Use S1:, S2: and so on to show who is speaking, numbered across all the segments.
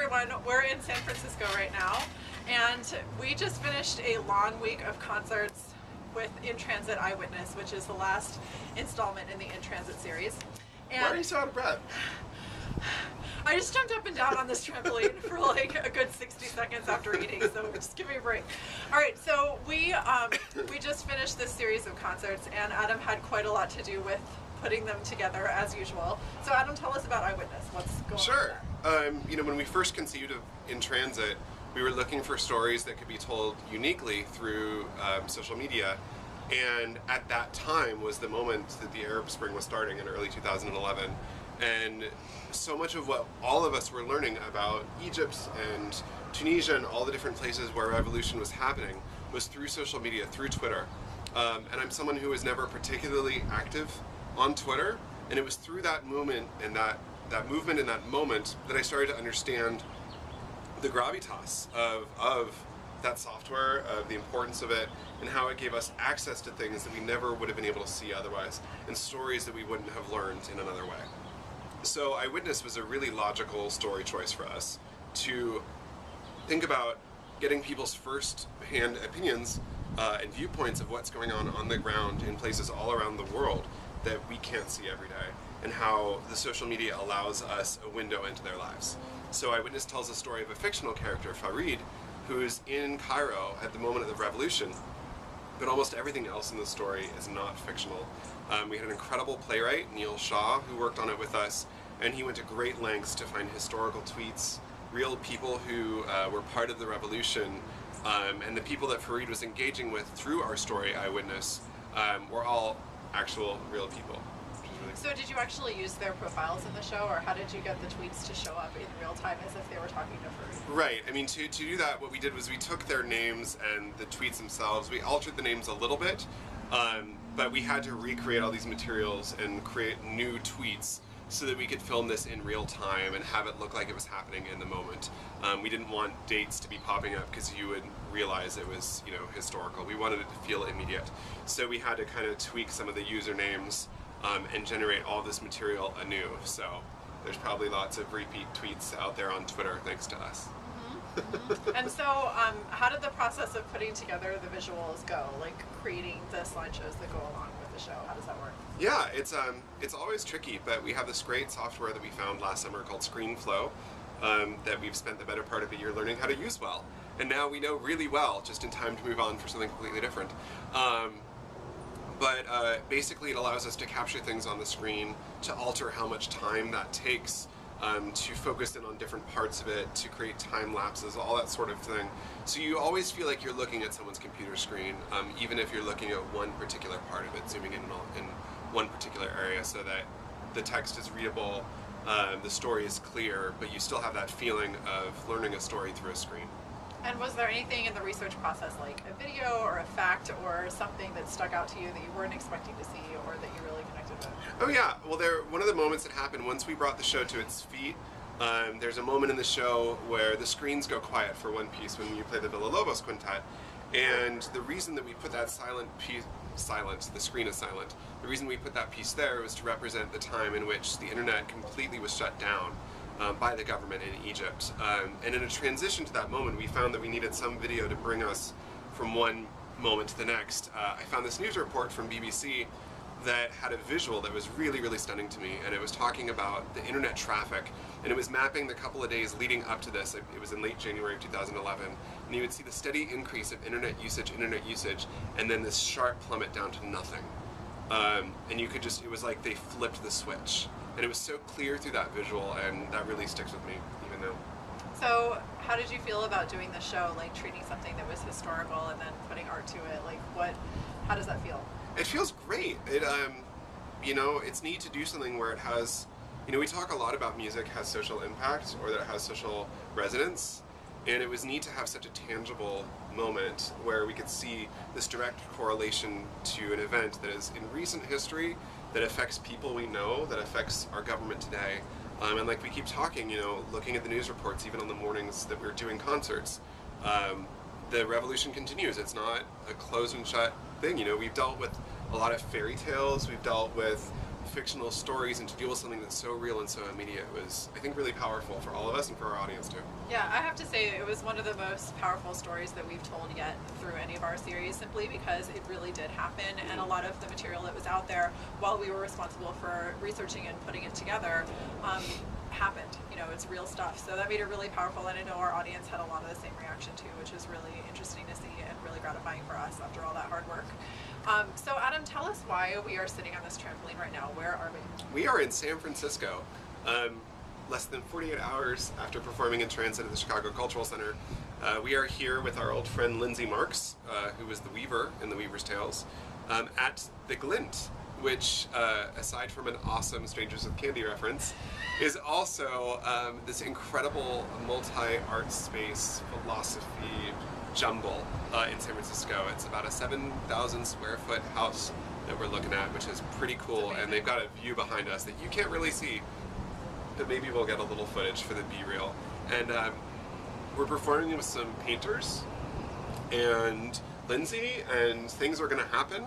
S1: everyone, we're in San Francisco right now, and we just finished a long week of concerts with In Transit Eyewitness, which is the last installment in the In Transit series. And
S2: why are you so out of breath?
S1: I just jumped up and down on this trampoline for like a good 60 seconds after eating, so just give me a break. All right, so we just finished this series of concerts, and Adam had quite a lot to do with putting them together as usual. So Adam, tell us about Eyewitness. What's going on?
S2: Sure. You know, when we first conceived of In Transit, we were looking for stories that could be told uniquely through social media. And at that time was the moment that the Arab Spring was starting in early 2011. And so much of what all of us were learning about Egypt and Tunisia and all the different places where revolution was happening was through social media, through Twitter. And I'm someone who was never particularly active on Twitter, and it was through that movement and that movement in that moment that I started to understand the gravitas of that software, of the importance of it, and how it gave us access to things that we never would have been able to see otherwise, and stories that we wouldn't have learned in another way. So Eyewitness was a really logical story choice for us to think about getting people's first-hand opinions and viewpoints of what's going on the ground in places all around the world that we can't see every day, and how the social media allows us a window into their lives. So Eyewitness tells the story of a fictional character, Farid, who's in Cairo at the moment of the revolution, but almost everything else in the story is not fictional. We had an incredible playwright, Neil Shaw, who worked on it with us, and he went to great lengths to find historical tweets, real people who were part of the revolution, and the people that Farid was engaging with through our story, Eyewitness, were all actual real people.
S1: So did you actually use their profiles in the show, or how did you get the tweets to show up in real time as if they were talking to Farid?
S2: Right. I mean, to do that, what we did was we took their names and the tweets themselves. We altered the names a little bit, but we had to recreate all these materials and create new tweets so that we could film this in real time and have it look like it was happening in the moment. We didn't want dates to be popping up because you would realize it was, you know, historical. We wanted it to feel immediate. So we had to kind of tweak some of the usernames and generate all this material anew. So there's probably lots of repeat tweets out there on Twitter thanks to us.
S1: Mm-hmm. And so how did the process of putting together the visuals go, like creating the slideshows that go along with the show? How does that work?
S2: Yeah, it's always tricky, but we have this great software that we found last summer called ScreenFlow that we've spent the better part of a year learning how to use well. And now we know really well, just in time to move on for something completely different. But basically it allows us to capture things on the screen, to alter how much time that takes, to focus in on different parts of it, to create time lapses, all that sort of thing. So you always feel like you're looking at someone's computer screen, even if you're looking at one particular part of it, zooming in one particular area, so that the text is readable, the story is clear, but you still have that feeling of learning a story through a screen.
S1: And was there anything in the research process, like a video or a fact or something that stuck out to you that you weren't expecting to see or that you really connected with?
S2: Oh yeah, well one of the moments that happened once we brought the show to its feet, there's a moment in the show where the screens go quiet for one piece when you play the Villalobos Quintet, and the reason that we put that the screen is silent, the reason we put that piece there was to represent the time in which the internet completely was shut down by the government in Egypt. And in a transition to that moment, we found that we needed some video to bring us from one moment to the next. I found this news report from BBC that had a visual that was really, really stunning to me, and it was talking about the internet traffic, and it was mapping the couple of days leading up to this. It was in late January of 2011, and you would see the steady increase of internet usage, and then this sharp plummet down to nothing. And you could just, it was like they flipped the switch. And it was so clear through that visual, and that really sticks with me, even now.
S1: So, how did you feel about doing the show, like treating something that was historical and then putting art to it? Like, how does that feel?
S2: It feels great. It, you know, it's neat to do something where it has, you know, we talk a lot about music has social impact, or that it has social resonance, and it was neat to have such a tangible moment where we could see this direct correlation to an event that is in recent history, that affects people we know, that affects our government today. And like we keep talking, you know, looking at the news reports, even on the mornings that we're doing concerts, the revolution continues. It's not a closed and shut thing. You know, we've dealt with a lot of fairy tales, we've dealt with fictional stories and to deal with something that's so real and so immediate was, I think, really powerful for all of us and for our audience too.
S1: Yeah, I have to say it was one of the most powerful stories that we've told yet through any of our series, simply because it really did happen, and a lot of the material that was out there while we were responsible for researching and putting it together happened. You know, it's real stuff. So that made it really powerful, and I know our audience had a lot of the same reaction too, which was really interesting to see and really gratifying for us after all that hard work. So Adam, tell us why we are sitting on this trampoline right now. Where are we?
S2: We are in San Francisco, less than 48 hours after performing in transit at the Chicago Cultural Center. We are here with our old friend Lindsay Marks, who was the Weaver in The Weaver's Tales, at TheGlint, which, aside from an awesome Strangers with Candy reference, is also this incredible multi-art space philosophy jumble in San Francisco. It's about a 7,000 square foot house that we're looking at, which is pretty cool, and they've got a view behind us that you can't really see, but maybe we'll get a little footage for the B-reel. And we're performing with some painters and Lindsay, and things are going to happen.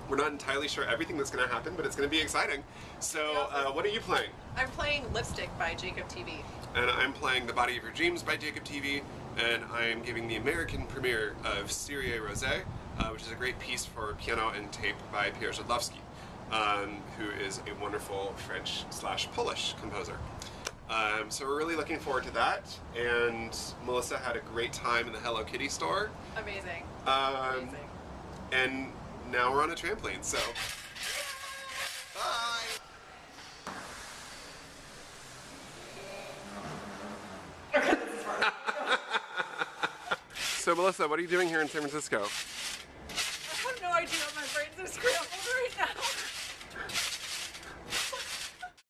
S2: We're not entirely sure everything that's going to happen, but it's going to be exciting. So what are you playing?
S1: I'm playing Lipstick by Jacob TV.
S2: And I'm playing The Body of Your Dreams by Jacob TV, and I'm giving the American premiere of Serie Rosé, which is a great piece for piano and tape by Pierre Jodlowski, who is a wonderful French/Polish composer. So we're really looking forward to that, and Melissa had a great time in the Hello Kitty store.
S1: Amazing.
S2: Amazing. And now we're on a trampoline, so bye! So Melissa, what are you doing here in San Francisco?
S1: I have no idea, my brains are scrambled.